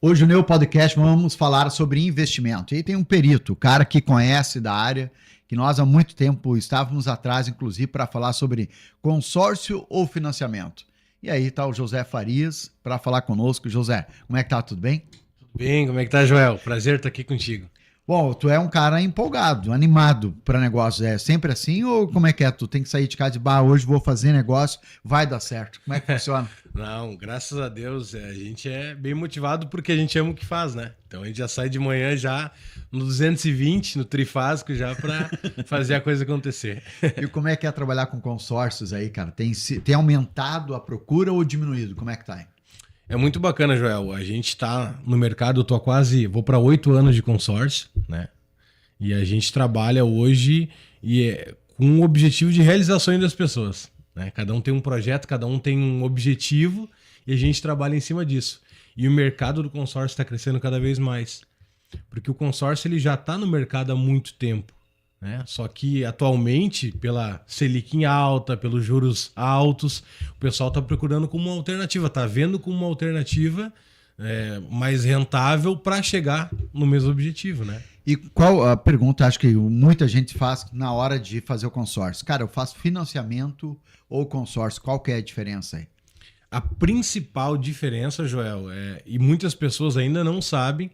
Hoje no meu podcast vamos falar sobre investimento. E aí tem um perito, o cara que conhece da área, que nós há muito tempo estávamos atrás, inclusive, para falar sobre consórcio ou financiamento. E aí está o José Farias para falar conosco. José, como é que tá? Tudo bem? Bem, como é que tá, Joel? Prazer estar aqui contigo. Bom, tu é um cara empolgado, animado para negócios. É sempre assim ou como é que é? Tu tem que sair de casa e hoje vou fazer negócio, vai dar certo. Como é que funciona? Não, graças a Deus, a gente é bem motivado porque a gente ama o que faz, né? Então a gente já sai de manhã já no 220, no trifásico já para fazer a coisa acontecer. E como é que é trabalhar com consórcios aí, cara? Tem aumentado a procura ou diminuído? Como é que tá aí? É muito bacana, Joel. A gente tá no mercado, vou para 8 anos de consórcio, né? E a gente trabalha hoje com o objetivo de realização das pessoas, né? Cada um tem um projeto, cada um tem um objetivo e a gente trabalha em cima disso. E o mercado do consórcio está crescendo cada vez mais, porque o consórcio ele já está no mercado há muito tempo, né? Só que atualmente, pela Selic em alta, pelos juros altos, o pessoal está procurando como uma alternativa, está vendo como uma alternativa mais rentável para chegar no mesmo objetivo, né? E qual a pergunta, acho que muita gente faz na hora de fazer o consórcio? Cara, eu faço financiamento ou consórcio? Qual que é a diferença aí? A principal diferença, Joel, e muitas pessoas ainda não sabem,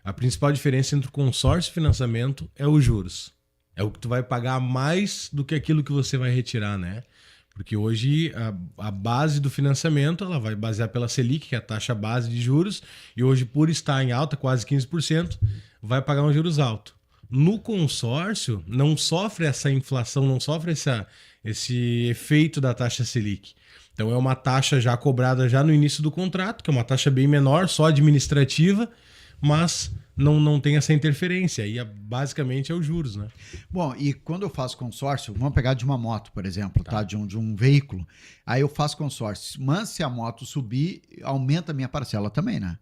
a principal diferença entre o consórcio e financiamento é os juros. É o que tu vai pagar mais do que aquilo que você vai retirar, né? Porque hoje a base do financiamento ela vai basear pela Selic, que é a taxa base de juros, e hoje, por estar em alta, quase 15%, vai pagar um juros alto. No consórcio, não sofre essa inflação, não sofre esse efeito da taxa Selic. Então é uma taxa já cobrada já no início do contrato, que é uma taxa bem menor, só administrativa, mas não tem essa interferência. Aí basicamente é os juros, né? Bom, e quando eu faço consórcio, vamos pegar de uma moto, por exemplo, tá? De um veículo. Aí eu faço consórcio. Mas se a moto subir, aumenta a minha parcela também, né?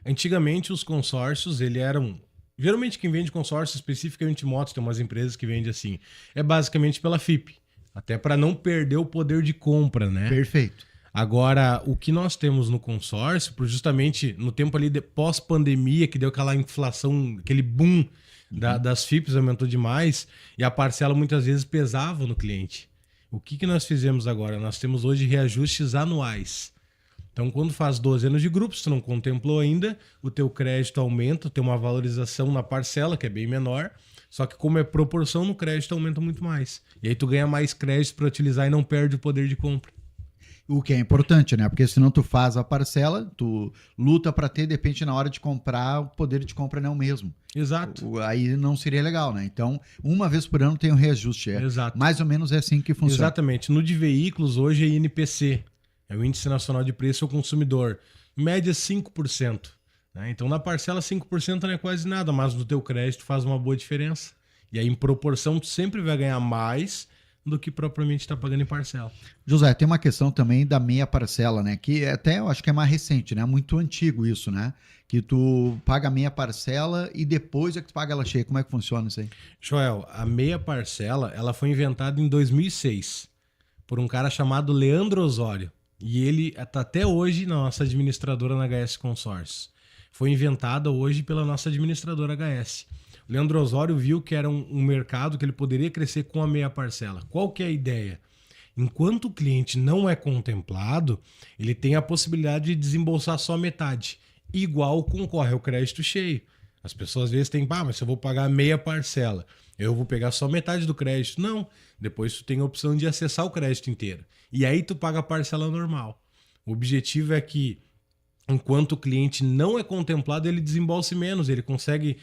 Antigamente os consórcios, ele eram... Geralmente quem vende consórcio, especificamente motos, tem umas empresas que vendem assim, é basicamente pela FIP. Até para não perder o poder de compra, né? Perfeito. Agora, o que nós temos no consórcio, justamente no tempo ali de pós-pandemia, que deu aquela inflação, aquele boom das FIPs, aumentou demais, e a parcela muitas vezes pesava no cliente. O que nós fizemos agora? Nós temos hoje reajustes anuais. Então, quando faz 12 anos de grupo, se tu não contemplou ainda, o teu crédito aumenta, tem uma valorização na parcela, que é bem menor, só que como é proporção no crédito, aumenta muito mais. E aí tu ganha mais crédito para utilizar e não perde o poder de compra. O que é importante, né? Porque senão tu faz a parcela, tu luta para ter, de repente, na hora de comprar, o poder de compra não é o mesmo. Exato. Aí não seria legal, né? Então, uma vez por ano tem um reajuste. Exato. Mais ou menos é assim que funciona. Exatamente. No de veículos, hoje é INPC, é o Índice Nacional de Preço ao Consumidor. Média 5%. Né? Então, na parcela, 5% não é quase nada, mas no teu crédito faz uma boa diferença. E aí, em proporção, tu sempre vai ganhar mais do que propriamente está pagando em parcela. José, tem uma questão também da meia parcela, né? Que até eu acho que é mais recente, né? Muito antigo isso, né? Que tu paga meia parcela e depois é que tu paga ela cheia. Como é que funciona isso aí? Joel, a meia parcela ela foi inventada em 2006 por um cara chamado Leandro Osório. E ele está até hoje na nossa administradora na HS Consórcios. Foi inventada hoje pela nossa administradora HS. Leandro Osório viu que era um mercado que ele poderia crescer com a meia parcela. Qual que é a ideia? Enquanto o cliente não é contemplado, ele tem a possibilidade de desembolsar só metade. Igual concorre ao crédito cheio. As pessoas às vezes têm, mas se eu vou pagar meia parcela, eu vou pegar só metade do crédito. Não, depois tu tem a opção de acessar o crédito inteiro. E aí tu paga a parcela normal. O objetivo é que, enquanto o cliente não é contemplado, ele desembolse menos, ele consegue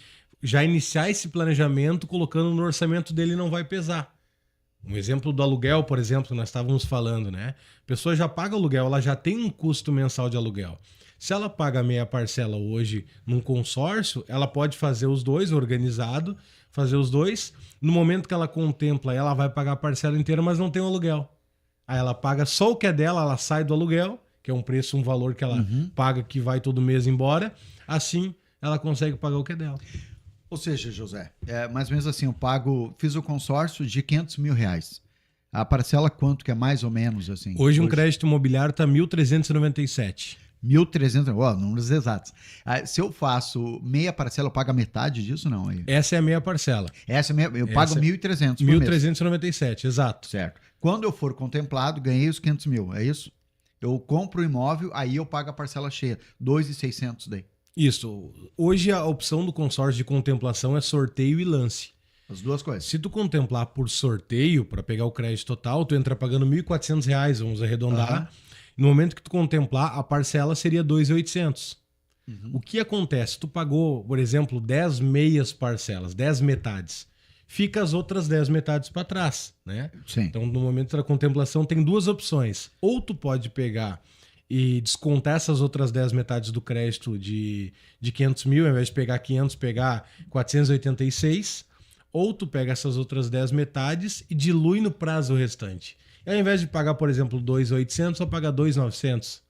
já iniciar esse planejamento colocando no orçamento dele, não vai pesar. Um exemplo do aluguel, por exemplo, que nós estávamos falando, né? A pessoa já paga aluguel, ela já tem um custo mensal de aluguel. Se ela paga meia parcela hoje num consórcio, ela pode fazer os dois, organizado, fazer os dois. No momento que ela contempla, ela vai pagar a parcela inteira, mas não tem o aluguel. Aí ela paga só o que é dela, ela sai do aluguel, que é um preço, um valor que ela paga que vai todo mês embora. Assim, ela consegue pagar o que é dela. Ou seja, José, mais ou menos assim, fiz o consórcio de R$500 mil. A parcela quanto que é mais ou menos assim? Hoje um crédito imobiliário está 1.397. 1.300, números exatos. Se eu faço meia parcela, eu pago a metade disso, não? Aí. Essa é a meia parcela. Eu pago 1.300 por mês. 1.397, exato. Certo. Quando eu for contemplado, ganhei os 500 mil, é isso? Eu compro o imóvel, aí eu pago a parcela cheia, 2.600 daí. Isso. Hoje a opção do consórcio de contemplação é sorteio e lance. As duas coisas. Se tu contemplar por sorteio, para pegar o crédito total, tu entra pagando R$ 1.400, vamos arredondar. Uhum. No momento que tu contemplar, a parcela seria 2.800. O que acontece? Tu pagou, por exemplo, 10 meias parcelas, 10 metades. Fica as outras 10 metades para trás, né? Sim. Então, no momento da contemplação, tem duas opções. Ou tu pode pegar e descontar essas outras 10 metades do crédito de 500 mil, ao invés de pegar 500, pegar 486. Ou tu pega essas outras 10 metades e dilui no prazo o restante. E ao invés de pagar, por exemplo, 2.800, só paga 2.900.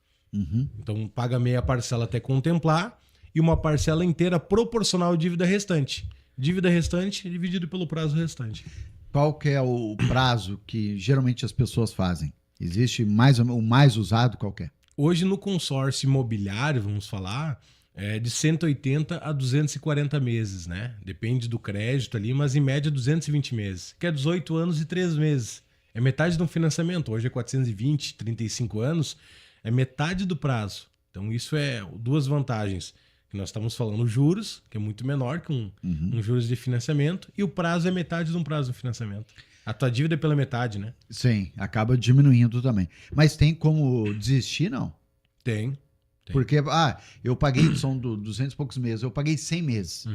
Então, paga meia parcela até contemplar e uma parcela inteira proporcional à dívida restante. Dívida restante dividido pelo prazo restante. Qual que é o prazo que geralmente as pessoas fazem? Existe o mais usado qualquer? Hoje no consórcio imobiliário, vamos falar, é de 180 a 240 meses, né? Depende do crédito ali, mas em média 220 meses, que é 18 anos e 3 meses. É metade de um financiamento. Hoje é 420, 35 anos, é metade do prazo. Então isso é duas vantagens. Que nós estamos falando juros, que é muito menor que um juros de financiamento, e o prazo é metade de um prazo de financiamento. A tua dívida é pela metade, né? Sim, acaba diminuindo também. Mas tem como desistir, não? Tem. Porque, eu paguei, são 200 e poucos meses, eu paguei 100 meses.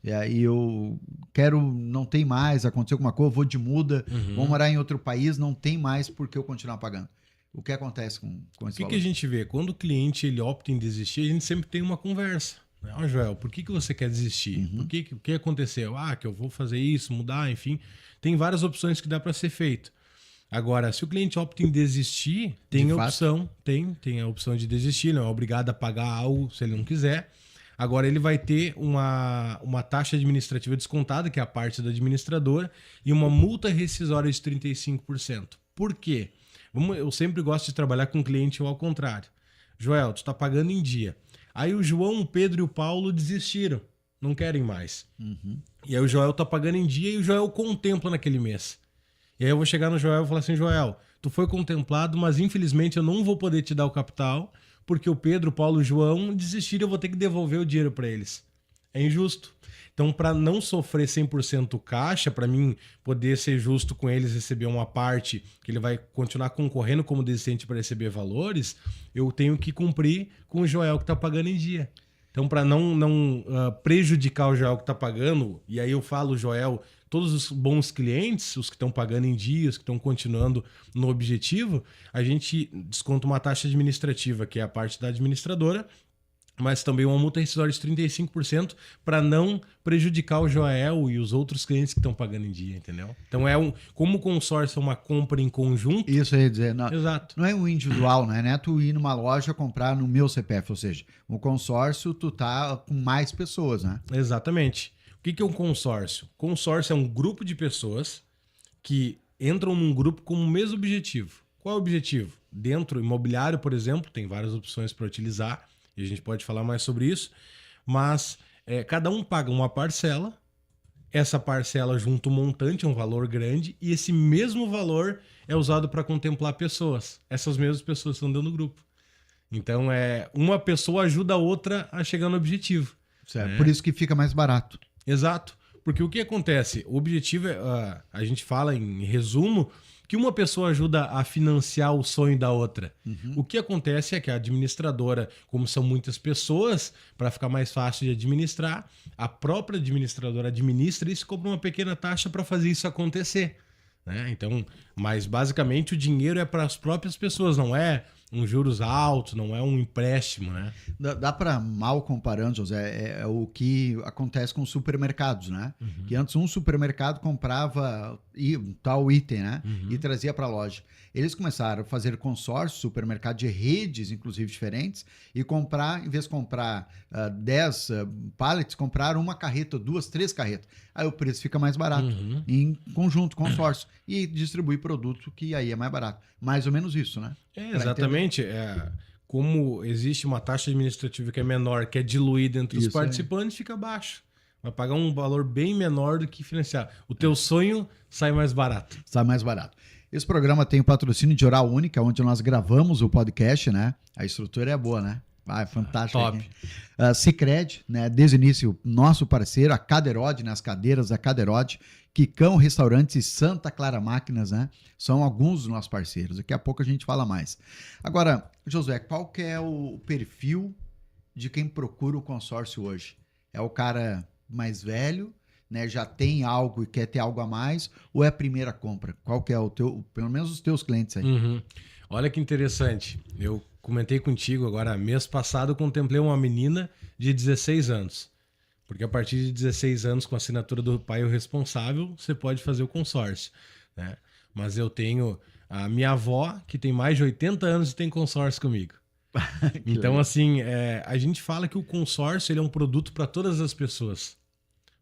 E aí eu quero, não tem mais, aconteceu alguma coisa, eu vou de muda, vou morar em outro país, não tem mais porque eu continuar pagando. O que acontece com esse valor? O que a gente vê? Quando o cliente ele opta em desistir, a gente sempre tem uma conversa. Joel, por que você quer desistir? O que aconteceu? Que eu vou fazer isso, mudar, enfim. Tem várias opções que dá para ser feito. Agora, se o cliente opta em desistir, tem a opção, tem a opção de desistir, não é obrigado a pagar algo se ele não quiser. Agora ele vai ter uma taxa administrativa descontada, que é a parte da administradora, e uma multa rescisória de 35%. Por quê? Eu sempre gosto de trabalhar com o cliente ou ao contrário. Joel, tu está pagando em dia. Aí o João, o Pedro e o Paulo desistiram, não querem mais. E aí o Joel tá pagando em dia e o Joel contempla naquele mês. E aí eu vou chegar no Joel e falar assim, Joel, tu foi contemplado, mas infelizmente eu não vou poder te dar o capital, porque o Pedro, o Paulo e o João desistiram, eu vou ter que devolver o dinheiro para eles. É injusto. Então, para não sofrer 100% caixa, para mim poder ser justo com eles, receber uma parte que ele vai continuar concorrendo como desistente para receber valores, eu tenho que cumprir com o Joel que está pagando em dia. Então, para não prejudicar o Joel que está pagando, e aí eu falo, Joel, todos os bons clientes, os que estão pagando em dia, os que estão continuando no objetivo, a gente desconta uma taxa administrativa, que é a parte da administradora, mas também uma multa rescisória de 35% para não prejudicar o Joel e os outros clientes que estão pagando em dia, entendeu? Então, como o consórcio é uma compra em conjunto... Isso eu ia dizer. Não, exato. Não é um individual, né? Não é tu ir numa loja comprar no meu CPF, ou seja, o consórcio tu tá com mais pessoas, né? Exatamente. O que é um consórcio? Consórcio é um grupo de pessoas que entram num grupo com o mesmo objetivo. Qual é o objetivo? Dentro imobiliário, por exemplo, tem várias opções para utilizar, e a gente pode falar mais sobre isso, mas cada um paga uma parcela, essa parcela junta um montante, um valor grande, e esse mesmo valor é usado para contemplar pessoas. Essas mesmas pessoas estão dentro do grupo. Então, uma pessoa ajuda a outra a chegar no objetivo. Certo. Por isso que fica mais barato. Exato. Porque o que acontece? O objetivo a gente fala em resumo, que uma pessoa ajuda a financiar o sonho da outra. O que acontece é que a administradora, como são muitas pessoas, para ficar mais fácil de administrar, a própria administradora administra isso e cobra uma pequena taxa para fazer isso acontecer. Né? Então, mas basicamente o dinheiro é para as próprias pessoas, não é um juros altos, não é um empréstimo, né? Dá para, mal comparando, José, é o que acontece com os supermercados, né? Que antes um supermercado comprava tal item, né? E trazia para a loja. Eles começaram a fazer consórcio, supermercado de redes, inclusive diferentes, e comprar, em vez de comprar 10 pallets, compraram uma carreta, 2, 3 carretas. Aí o preço fica mais barato, em conjunto, consórcio. E distribuir produto que aí é mais barato. Mais ou menos isso, né? Exatamente. como existe uma taxa administrativa que é menor, que é diluída entre os Isso participantes, fica baixo. Vai pagar um valor bem menor do que financiar. O teu sonho sai mais barato. Sai mais barato. Esse programa tem o patrocínio de Oral Única, onde nós gravamos o podcast, né? A estrutura é boa, né? É fantástico. Top. Sicredi, né? Desde o início, nosso parceiro, a Caderode, né? As cadeiras da Caderode, Quicão Restaurantes e Santa Clara Máquinas, né? São alguns dos nossos parceiros. Daqui a pouco a gente fala mais. Agora, Josué, qual que é o perfil de quem procura o consórcio hoje? É o cara mais velho, né? Já tem algo e quer ter algo a mais, ou é a primeira compra? Qual que é o teu, pelo menos os teus clientes aí? Uhum. Olha que interessante. Eu comentei contigo agora, mês passado eu contemplei uma menina de 16 anos. Porque a partir de 16 anos, com a assinatura do pai o responsável, você pode fazer o consórcio, né? Mas eu tenho a minha avó, que tem mais de 80 anos e tem consórcio comigo. Então, assim, a gente fala que o consórcio ele é um produto para todas as pessoas.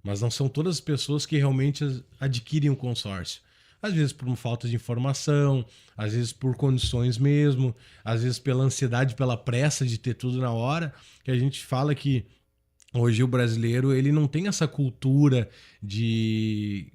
Mas não são todas as pessoas que realmente adquirem o consórcio. Às vezes por uma falta de informação, às vezes por condições mesmo, às vezes pela ansiedade, pela pressa de ter tudo na hora, que a gente fala que hoje o brasileiro ele não tem essa cultura de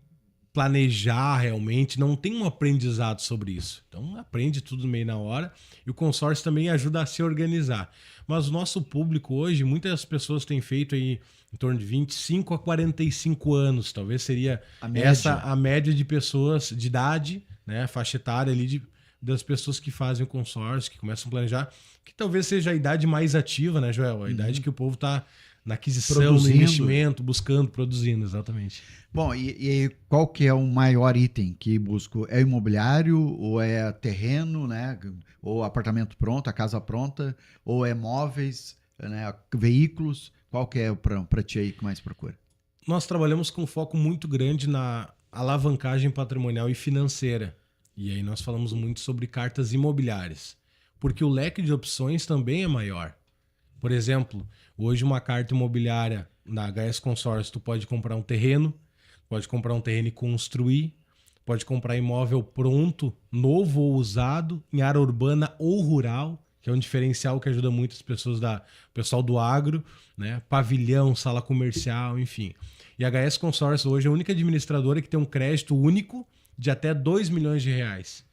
planejar realmente, não tem um aprendizado sobre isso. Então aprende tudo meio na hora e o consórcio também ajuda a se organizar. Mas o nosso público hoje, muitas pessoas têm feito aí em torno de 25 a 45 anos, talvez seria essa a média de pessoas de idade, né, faixa etária ali das pessoas que fazem o consórcio, que começam a planejar, que talvez seja a idade mais ativa, né, Joel? A idade que o povo está na aquisição, no investimento, buscando, produzindo, exatamente. Bom, e qual que é o maior item que busco? É imobiliário, ou é terreno, né? Ou apartamento pronto, a casa pronta, ou é móveis, né? Veículos? Qual que é para ti aí que mais procura? Nós trabalhamos com foco muito grande na alavancagem patrimonial e financeira. E aí nós falamos muito sobre cartas imobiliárias, porque o leque de opções também é maior. Por exemplo, hoje uma carta imobiliária na HS Consórcio, tu pode comprar um terreno, pode comprar um terreno e construir, pode comprar imóvel pronto, novo ou usado, em área urbana ou rural, que é um diferencial que ajuda muito as pessoas pessoal do agro, né? Pavilhão, sala comercial, enfim. E a HS Consórcio hoje é a única administradora que tem um crédito único de até 2 milhões de reais.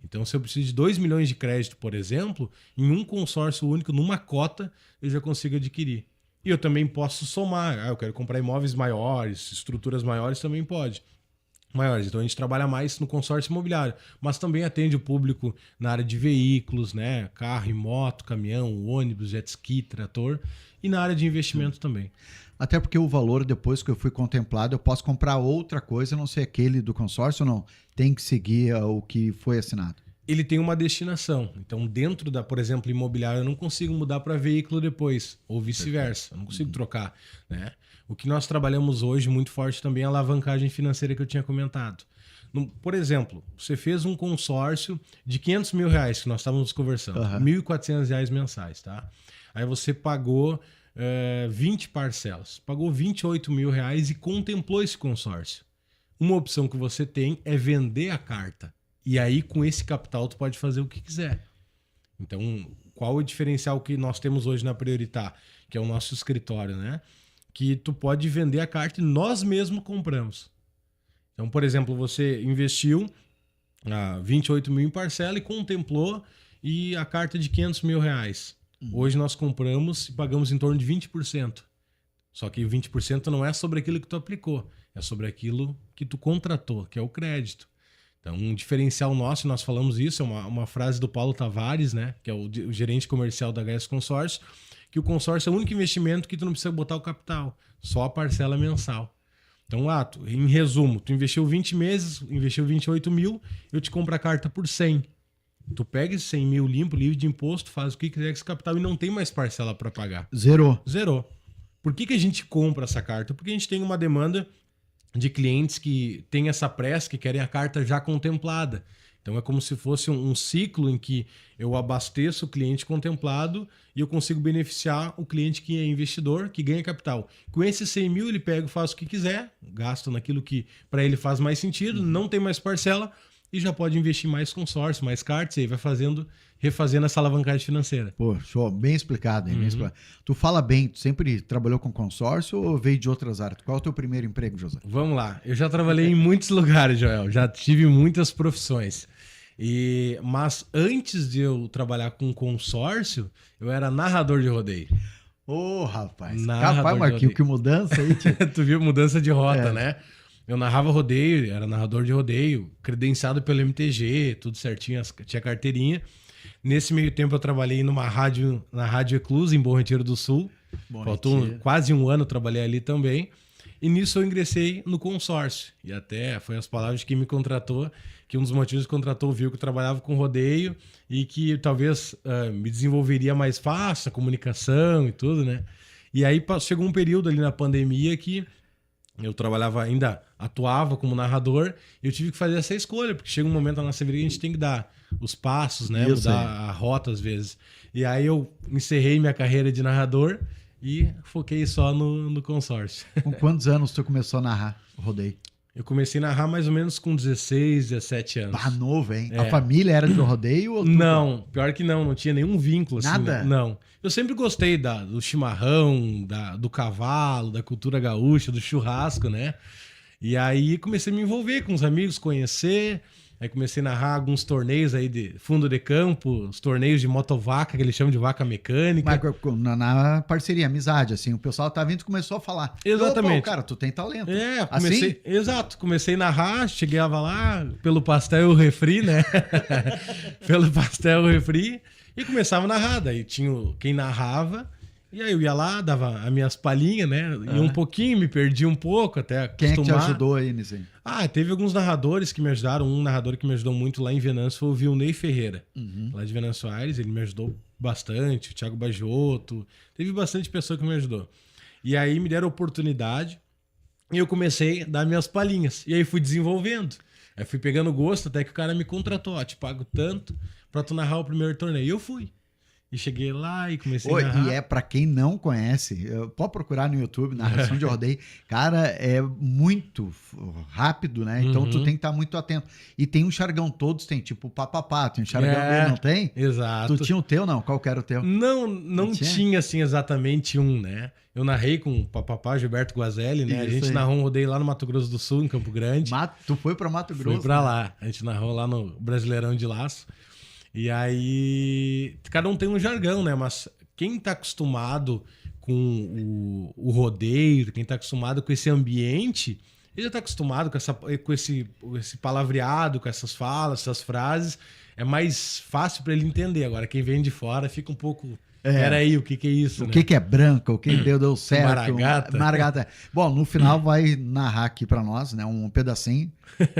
Então, se eu preciso de 2 milhões de crédito, por exemplo, em um consórcio único, numa cota, eu já consigo adquirir. E eu também posso somar. Eu quero comprar imóveis maiores, estruturas maiores, também pode. Maiores. Então, a gente trabalha mais no consórcio imobiliário, mas também atende o público na área de veículos, né? Carro e moto, caminhão, ônibus, jet ski, trator, e na área de investimento também. Até porque o valor, depois que eu fui contemplado, eu posso comprar outra coisa, não sei aquele do consórcio ou não. Tem que seguir o que foi assinado. Ele tem uma destinação. Então, dentro da, por exemplo, imobiliário, eu não consigo mudar para veículo depois, ou vice-versa. Eu não consigo trocar, né? O que nós trabalhamos hoje muito forte também é a alavancagem financeira que eu tinha comentado. Por exemplo, você fez um consórcio de 500 mil reais, que nós estávamos conversando, R$ 1.400 mensais, tá? Aí você pagou 20 parcelas, pagou 28 mil reais e contemplou esse consórcio. Uma opção que você tem é vender a carta. E aí, com esse capital, tu pode fazer o que quiser. Então, qual o diferencial que nós temos hoje na Prioritar, que é o nosso escritório, né? Que tu pode vender a carta e nós mesmos compramos. Então, por exemplo, você investiu 28 mil em parcela e contemplou e a carta de 500 mil reais. Hoje nós compramos e pagamos em torno de 20%. Só que 20% não é sobre aquilo que tu aplicou, é sobre aquilo que tu contratou, que é o crédito. Então, um diferencial nosso, nós falamos isso, é uma frase do Paulo Tavares, né, que é o gerente comercial da HS Consórcio, que o consórcio é o único investimento que tu não precisa botar o capital, só a parcela mensal. Então, em resumo, tu investiu 20 meses, investiu 28 mil, eu te compro a carta por 100. Tu pega esse 100 mil limpo, livre de imposto, faz o que quiser com esse capital e não tem mais parcela para pagar. Zerou. Por que a gente compra essa carta? Porque a gente tem uma demanda de clientes que têm essa pressa, que querem a carta já contemplada. Então é como se fosse um ciclo em que eu abasteço o cliente contemplado e eu consigo beneficiar o cliente que é investidor, que ganha capital. Com esses 100 mil ele pega e faz o que quiser, gasta naquilo que para ele faz mais sentido, não tem mais parcela, e já pode investir mais consórcio, mais cartas, e aí vai refazendo essa alavancagem financeira. Pô, show, bem explicado, hein? Bem explicado. Tu fala bem, tu sempre trabalhou com consórcio ou veio de outras áreas? Qual é o teu primeiro emprego, José? Vamos lá, eu já trabalhei em muitos lugares, Joel, já tive muitas profissões. Mas antes de eu trabalhar com consórcio, eu era narrador de rodeio. Ô, rapaz. Narrador Rapaz, de Marquinhos, rodeio. que mudança aí, tio. Tu viu mudança de rota, É. né? Eu narrava rodeio, era narrador de rodeio, credenciado pelo MTG, tudo certinho, tinha carteirinha. Nesse meio tempo eu trabalhei na Rádio Eclus, em Bom Retiro do Sul. Bom Faltou Retiro. quase um ano, eu trabalhei ali também. E nisso eu ingressei no consórcio. E até foi as palavras de quem me contratou, que um dos motivos que contratou viu que eu trabalhava com rodeio e que talvez me desenvolveria mais fácil a comunicação e tudo, né? E aí chegou um período ali na pandemia que eu trabalhava ainda, atuava como narrador, e eu tive que fazer essa escolha, porque chega um momento na nossa vida que a gente tem que dar os passos, né? Isso Mudar aí. a rota às vezes. E aí eu encerrei minha carreira de narrador e foquei só no consórcio. Com quantos anos tu começou a narrar o rodeio? Eu comecei a narrar mais ou menos com 16, 17 anos. Ah, novo, hein? É. A família era de rodeio ou tu? Não, pior que não tinha nenhum vínculo. Assim, Nada? né? Não. Eu sempre gostei do chimarrão, do cavalo, da cultura gaúcha, do churrasco, né? E aí comecei a me envolver com os amigos, conhecer. Aí comecei a narrar alguns torneios aí de fundo de campo, os torneios de motovaca, que eles chamam de vaca mecânica. Mas na parceria, amizade, assim, o pessoal tá vindo e começou a falar. Exatamente. Opa, cara, tu tem talento. É, Assim? Exato, comecei a narrar, chegava lá pelo pastel e o refri, né? Pelo pastel e o refri, e começava a narrar. Daí tinha quem narrava, e aí eu ia lá, dava as minhas palhinhas, né? Ia um pouquinho, me perdi um pouco até Quem é que acostumar. te ajudou aí nisso aí? Ah, teve alguns narradores que me ajudaram. Um narrador que me ajudou muito lá em Venâncio foi o Vilney Ferreira, lá de Venâncio Aires. Ele me ajudou bastante, o Thiago Bagiotto. Teve bastante pessoa que me ajudou. E aí me deram oportunidade e eu comecei a dar minhas palhinhas. E aí fui desenvolvendo. Aí fui pegando gosto até que o cara me contratou. Ó, te pago tanto pra tu narrar o primeiro torneio. E eu fui. E cheguei lá e comecei a narrar. E é pra quem não conhece, pode procurar no YouTube, narração de rodeio. Cara, é muito rápido, né? Então tu tem que estar muito atento. E tem um jargão, todos tem, tipo papapá, tem um jargão dele, não tem? Exato. Tu tinha o teu, não? Qual que era o teu? Não tinha, assim, exatamente um, né? Eu narrei com o papapá Gilberto Guazelli, né? Isso A gente aí. narrou um rodeio lá no Mato Grosso do Sul, em Campo Grande. Tu foi pra Mato Grosso? Fui pra né? lá. A gente narrou lá no Brasileirão de Laço. E aí, cada um tem um jargão, né? Mas quem tá acostumado com o rodeio, quem tá acostumado com esse ambiente, ele já tá acostumado com esse palavreado, com essas falas, essas frases. É mais fácil para ele entender. Agora, quem vem de fora fica um pouco... Peraí, o que é isso, O né? que é branca? O que deu certo? Maragata. Maragata. Bom, no final vai narrar aqui pra nós, né? Um pedacinho.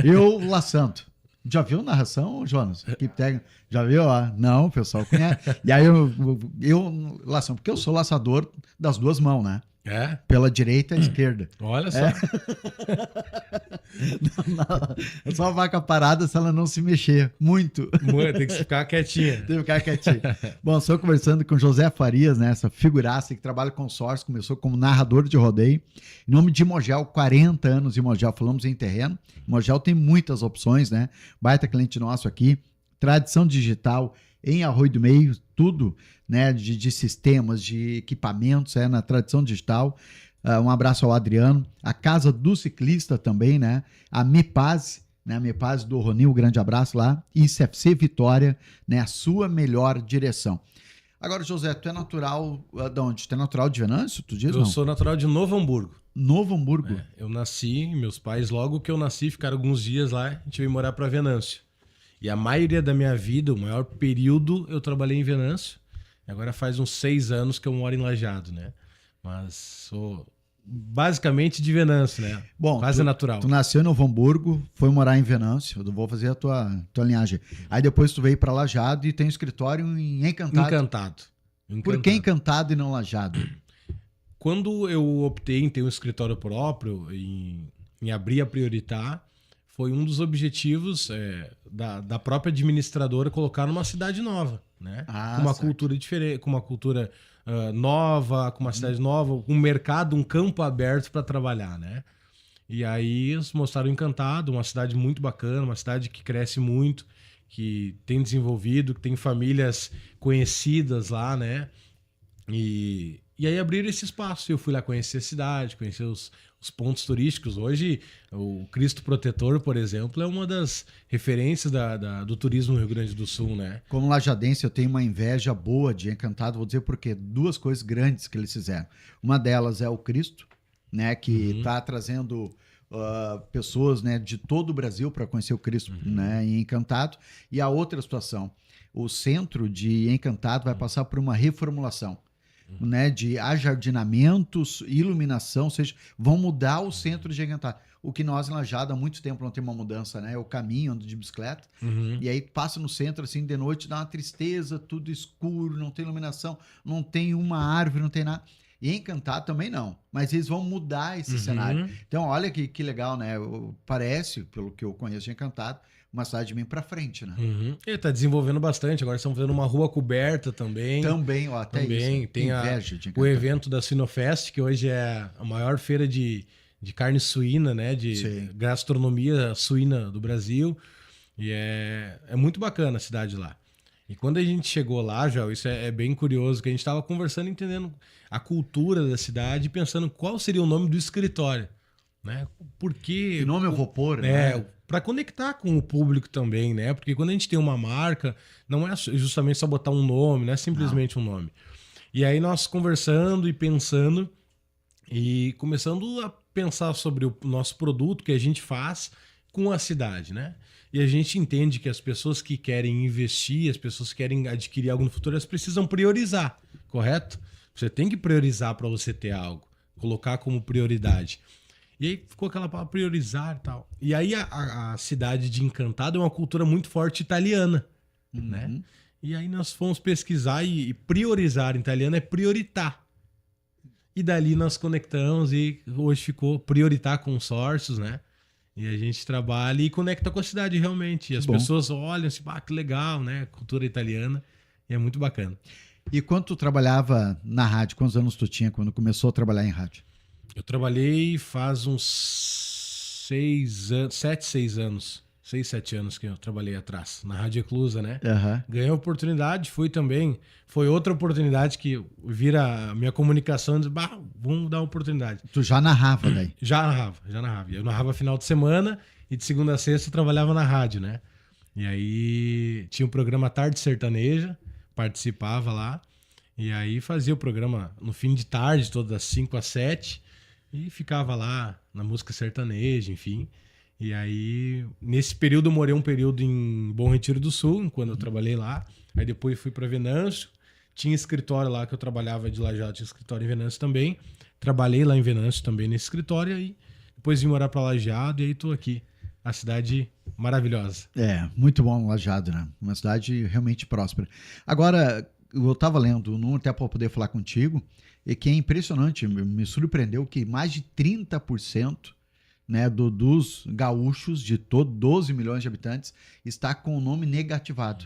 Eu laçando. Já viu narração, Jonas? Equipe técnica. Já viu? Não, o pessoal conhece. E aí eu laçando, porque eu sou laçador das duas mãos, né? É? Pela direita e esquerda. Olha só. É só a vaca parada se ela não se mexer muito. Tem que ficar quietinha. Tem que ficar quietinho. Bom, estou conversando com José Farias, né? Essa figuraça que trabalha com consórcio, começou como narrador de rodeio. Em nome de Imogel, 40 anos de Imogel, falamos em terreno. Imogel tem muitas opções, né? Baita cliente nosso aqui. Tradição digital em Arroio do Meio, tudo, né? De sistemas, de equipamentos, na tradição digital. Um abraço ao Adriano. A Casa do Ciclista também, né? A Mepaz, né? A Mepaz do Ronil, grande abraço lá. E CFC Vitória, né? A sua melhor direção. Agora, José, tu é natural de onde? Tu é natural de Venâncio, tu diz? Eu sou natural de Novo Hamburgo. Novo Hamburgo? Eu nasci, meus pais, logo que eu nasci, ficaram alguns dias lá, a gente veio morar para Venâncio. E a maioria da minha vida, o maior período, eu trabalhei em Venâncio. E agora faz uns 6 anos que eu moro em Lajeado, né? Mas sou basicamente de Venâncio, né? Bom, quase natural. Tu nasceu em Novo Hamburgo, foi morar em Venâncio, eu vou fazer a tua linhagem. Aí depois tu veio para Lajeado e tem um escritório em Encantado. Encantado. Por que Encantado e não Lajeado? Quando eu optei em ter um escritório próprio, em abrir a Prioritar, foi um dos objetivos da própria administradora colocar numa cidade nova, né? Com uma cultura diferente, com uma cultura nova, com uma cidade nova, um mercado, um campo aberto para trabalhar, né? E aí eles mostraram Encantado, uma cidade muito bacana, uma cidade que cresce muito, que tem desenvolvido, que tem famílias conhecidas lá, né? E aí abriram esse espaço. Eu fui lá conhecer a cidade, conhecer os pontos turísticos. Hoje, o Cristo Protetor, por exemplo, é uma das referências do turismo no Rio Grande do Sul, né? Como lajadense, eu tenho uma inveja boa de Encantado, vou dizer por quê. Duas coisas grandes que eles fizeram. Uma delas é o Cristo, né, que está trazendo pessoas, né, de todo o Brasil para conhecer o Cristo, né, em Encantado. E a outra situação, o centro de Encantado vai passar por uma reformulação, né, de ajardinamentos, iluminação, ou seja, vão mudar o centro de Encantado. O que nós em Lajeado há muito tempo não tem uma mudança, né? O caminho, ando de bicicleta, e aí passa no centro, assim, de noite, dá uma tristeza, tudo escuro, não tem iluminação, não tem uma árvore, não tem nada. E Encantado também não, mas eles vão mudar esse cenário. Então, olha que legal, né? Parece, pelo que eu conheço de Encantado, uma cidade bem pra frente, né? Ele tá desenvolvendo bastante. Agora estão fazendo uma rua coberta também. Também, ó, até também. isso. Tem inveja de Encantado. o evento da Sinofest, que hoje é a maior feira de carne suína, né? De gastronomia suína do Brasil. E é muito bacana a cidade lá. E quando a gente chegou lá, João, isso é bem curioso, que a gente estava conversando, entendendo a cultura da cidade, pensando qual seria o nome do escritório, né? Porque Que nome eu vou pôr, né? para conectar com o público também, né? Porque quando a gente tem uma marca, não é justamente só botar um nome, não é simplesmente um nome. E aí nós conversando e pensando e começando a pensar sobre o nosso produto que a gente faz com a cidade, né? E a gente entende que as pessoas que querem investir, as pessoas que querem adquirir algo no futuro, elas precisam priorizar, correto? Você tem que priorizar para você ter algo, colocar como prioridade. E aí ficou aquela palavra priorizar e tal. E aí a cidade de Encantado é uma cultura muito forte italiana, né? E aí nós fomos pesquisar e priorizar em italiano é prioritar. E dali nós conectamos e hoje ficou Prioritar Consórcios, né? E a gente trabalha e conecta com a cidade realmente. E as pessoas olham assim, que legal, né? Cultura italiana. E é muito bacana. E quando tu trabalhava na rádio, quantos anos tu tinha quando começou a trabalhar em rádio? Eu trabalhei faz uns 6 anos, 6 anos. 6, 7 anos que eu trabalhei atrás, na Rádio Eclusa, né? Ganhei a oportunidade, foi outra oportunidade que vira a minha comunicação, diz, vamos dar uma oportunidade. Tu já narrava daí? Já narrava. Eu narrava final de semana e de segunda a sexta eu trabalhava na rádio, né? E aí tinha o programa Tarde Sertaneja, participava lá, e aí fazia o programa no fim de tarde, todas das 5 às 7, e ficava lá na música sertaneja, enfim. E aí, nesse período, eu morei um período em Bom Retiro do Sul, quando eu trabalhei lá. Aí depois fui para Venâncio. Tinha escritório lá que eu trabalhava de Lajeado, tinha escritório em Venâncio também. Trabalhei lá em Venâncio também nesse escritório. E depois vim morar para Lajeado e aí tô aqui. A cidade maravilhosa. Muito bom Lajeado, né? Uma cidade realmente próspera. Agora, eu estava lendo, até para poder falar contigo, e que é impressionante, me surpreendeu que mais de 30%, né, dos gaúchos de 12 milhões de habitantes está com o nome negativado.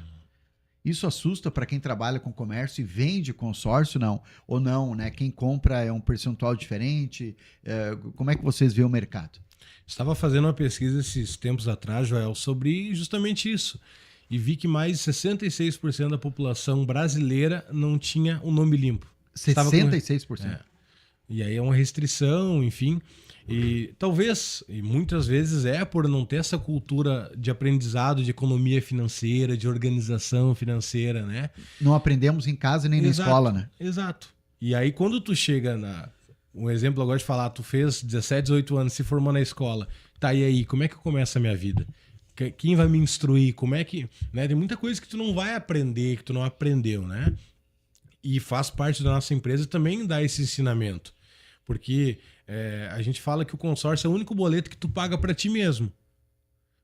Isso assusta para quem trabalha com comércio e vende consórcio, não? Ou não, né? Quem compra é um percentual diferente? Como é que vocês veem o mercado? Estava fazendo uma pesquisa esses tempos atrás, Joel, sobre justamente isso. E vi que mais de 66% da população brasileira não tinha o nome limpo. 66%? E aí é uma restrição, enfim. E talvez, e muitas vezes por não ter essa cultura de aprendizado de economia financeira, de organização financeira, né? Não aprendemos em casa nem na escola, né? Exato. E aí quando tu chega um exemplo eu gosto de falar, tu fez 17, 18 anos, se formou na escola. Tá, e aí, como é que começa a minha vida? Quem vai me instruir? Como é que... né? Tem muita coisa que tu não vai aprender, que tu não aprendeu, né? E faz parte da nossa empresa também dar esse ensinamento. Porque a gente fala que o consórcio é o único boleto que tu paga para ti mesmo.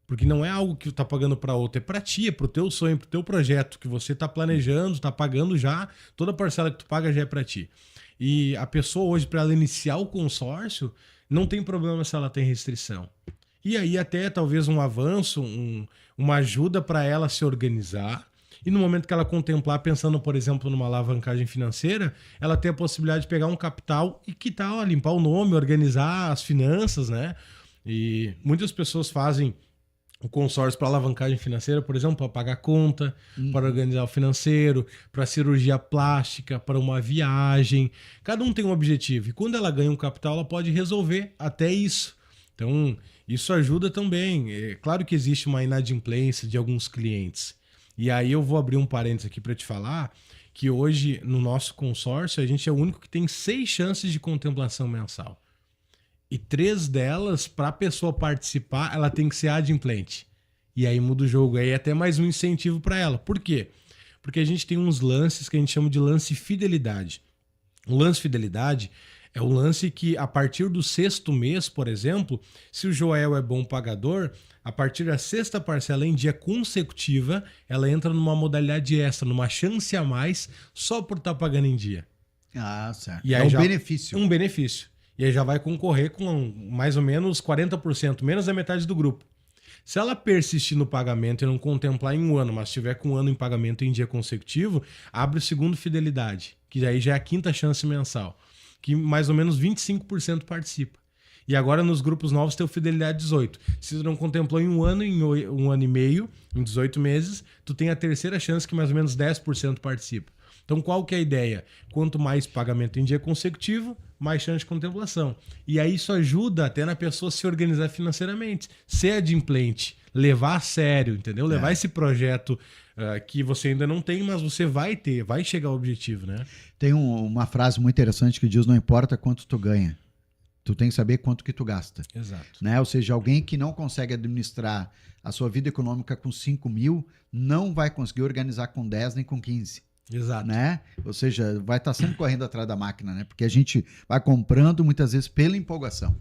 Porque não é algo que tu tá pagando para outro, é para ti, é pro teu sonho, pro teu projeto que você tá planejando, tá pagando já, toda a parcela que tu paga já é para ti. E a pessoa hoje, para ela iniciar o consórcio, não tem problema se ela tem restrição. E aí até talvez um avanço, uma ajuda para ela se organizar. E no momento que ela contemplar, pensando, por exemplo, numa alavancagem financeira, ela tem a possibilidade de pegar um capital e quitar, limpar o nome, organizar as finanças, né? E muitas pessoas fazem o consórcio para alavancagem financeira, por exemplo, para pagar conta, para organizar o financeiro, para cirurgia plástica, para uma viagem. Cada um tem um objetivo. E quando ela ganha um capital, ela pode resolver até isso. Então, isso ajuda também. É claro que existe uma inadimplência de alguns clientes. E aí eu vou abrir um parênteses aqui para te falar que hoje, no nosso consórcio, a gente é o único que tem 6 chances de contemplação mensal. E 3 delas, para a pessoa participar, ela tem que ser adimplente. E aí muda o jogo. Aí é até mais um incentivo para ela. Por quê? Porque a gente tem uns lances que a gente chama de lance fidelidade. O lance fidelidade é o lance que, a partir do 6º mês, por exemplo, se o Joel é bom pagador, a partir da 6ª parcela em dia consecutiva, ela entra numa modalidade extra, numa chance a mais, só por estar pagando em dia. Ah, certo. E é aí um benefício. Um benefício. E aí já vai concorrer com mais ou menos 40%, menos da metade do grupo. Se ela persistir no pagamento e não contemplar em um ano, mas tiver com um ano em pagamento em dia consecutivo, abre o segundo fidelidade, que aí já é a 5ª chance mensal, que mais ou menos 25% participa. E agora nos grupos novos tem o Fidelidade 18. Se tu não contemplou em um ano e meio, em 18 meses, tu tem a 3ª chance que mais ou menos 10% participa. Então qual que é a ideia? Quanto mais pagamento em dia consecutivo, mais chance de contemplação. E aí isso ajuda até na pessoa se organizar financeiramente, ser adimplente, levar a sério, entendeu? Levar esse projeto que você ainda não tem, mas você vai ter, vai chegar ao objetivo, né? Tem uma frase muito interessante que diz: não importa quanto tu ganha, tu tem que saber quanto que tu gasta. Exato. Né? Ou seja, alguém que não consegue administrar a sua vida econômica com 5 mil, não vai conseguir organizar com 10 nem com 15. Exato. Né? Ou seja, vai estar sempre correndo atrás da máquina, né? Porque a gente vai comprando muitas vezes pela empolgação,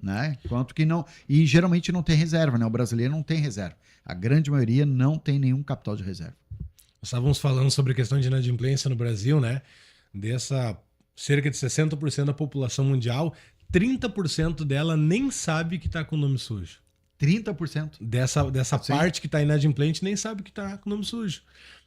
né? Enquanto que não... E geralmente não tem reserva, né? O brasileiro não tem reserva. A grande maioria não tem nenhum capital de reserva. Nós estávamos falando sobre a questão de inadimplência no Brasil, né? Dessa cerca de 60% da população mundial, 30% dela nem sabe que está com o nome sujo. 30%? Dessa parte que está inadimplente nem sabe que está com o nome sujo.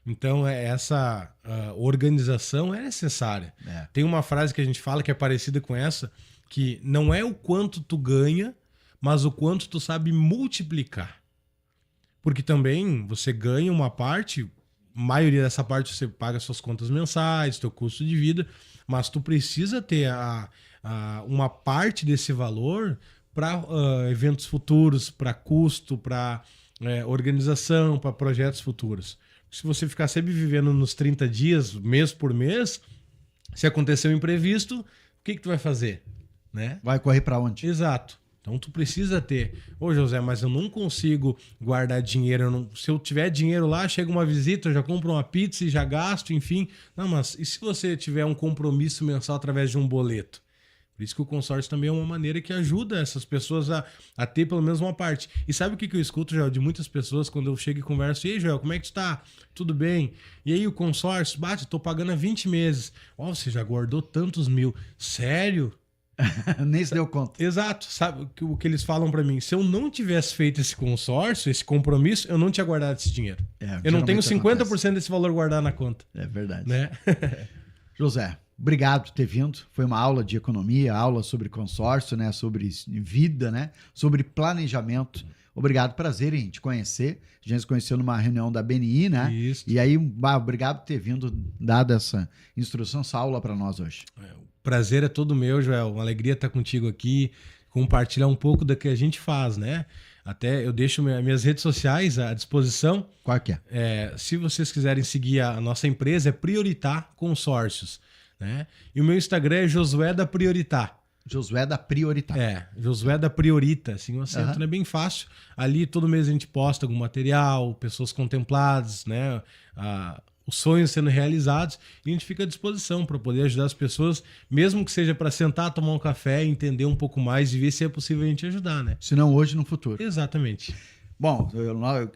Então, essa organização é necessária. Tem uma frase que a gente fala que é parecida com essa, que não é o quanto tu ganha, mas o quanto tu sabe multiplicar. Porque também você ganha uma parte, a maioria dessa parte você paga suas contas mensais, teu custo de vida, mas tu precisa ter uma parte desse valor para eventos futuros, para custo, para organização, para projetos futuros. Se você ficar sempre vivendo nos 30 dias, mês por mês, se acontecer um imprevisto, o que tu vai fazer? Né? Vai correr para onde? Exato. Então tu precisa ter. Ô José, mas eu não consigo guardar dinheiro. Se eu tiver dinheiro lá, chega uma visita, eu já compro uma pizza e já gasto, enfim. Não, mas e se você tiver um compromisso mensal através de um boleto? Por isso que o consórcio também é uma maneira que ajuda essas pessoas a ter pelo menos uma parte. E sabe o que eu escuto, Joel, de muitas pessoas quando eu chego e converso? E aí, Joel, como é que tu tá? Tudo bem? E aí o consórcio? Bate, tô pagando há 20 meses. Ó, você já guardou tantos mil. Sério? Nem se deu conta. Exato. Sabe o que eles falam pra mim? Se eu não tivesse feito esse consórcio, esse compromisso, eu não tinha guardado esse dinheiro. Eu não tenho 50% acontece. Desse valor guardado na conta. É verdade. Né? José, obrigado por ter vindo. Foi uma aula de economia, aula sobre consórcio, né? Sobre vida, né? Sobre planejamento. Obrigado, prazer em te conhecer. A gente se conheceu numa reunião da BNI, né? Isso. E aí, obrigado por ter vindo, dado essa instrução, essa aula para nós hoje. O prazer é todo meu, Joel. Uma alegria estar contigo aqui, compartilhar um pouco do que a gente faz, né? Até eu deixo minhas redes sociais à disposição. Qual que é? Se vocês quiserem seguir a nossa empresa, é Prioritar Consórcios, né? E o meu Instagram é Josué da Prioritar. Josué da Prioritar. Josué da Priorita, assim, o acento, né? Bem fácil. Ali todo mês a gente posta algum material, pessoas contempladas, né? Os sonhos sendo realizados, e a gente fica à disposição para poder ajudar as pessoas, mesmo que seja para sentar, tomar um café, entender um pouco mais e ver se é possível a gente ajudar, né? Se não hoje, no futuro. Exatamente. Bom,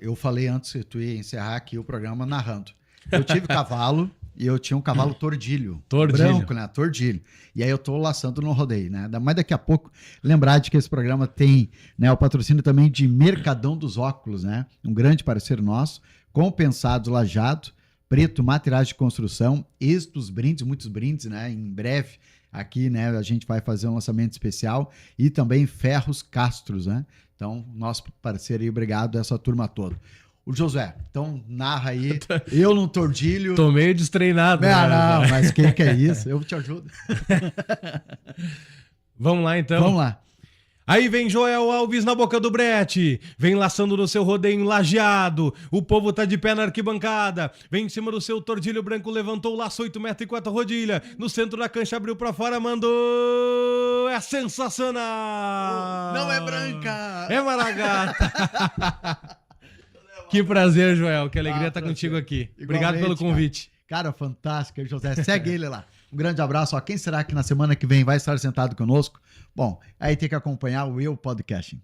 eu falei antes que tu ia encerrar aqui o programa narrando. Eu tive cavalo e eu tinha um cavalo tordilho. Branco, né? Tordilho. E aí eu tô laçando no rodeio, né? Mas daqui a pouco, lembrar de que esse programa tem, né, o patrocínio também de Mercadão dos Óculos, né? Um grande parceiro nosso, Compensados Lajado, Preto Materiais de Construção, Êxitos Brindes, muitos brindes, né? Em breve aqui, né, a gente vai fazer um lançamento especial e também Ferros Castros, né? Então, nosso parceiro aí, obrigado a essa turma toda. O Josué, então narra aí, eu no tordilho... Tô meio destreinado. Não, mas que é isso? Eu te ajudo. Vamos lá, então. Vamos lá. Aí vem Joel Alves na boca do brete, vem laçando no seu rodeio lajeado, o povo tá de pé na arquibancada, vem em cima do seu tordilho branco, levantou o laço 8 metros e 4 rodilha, no centro da cancha abriu pra fora, mandou, é sensacional! Não é branca! É Maragata! Que prazer, Joel, que alegria estar contigo aqui. Obrigado pelo convite. Cara, fantástico, José, segue ele lá. Um grande abraço. Ó, quem será que na semana que vem vai estar sentado conosco? Bom, aí tem que acompanhar o Eu Podcasting.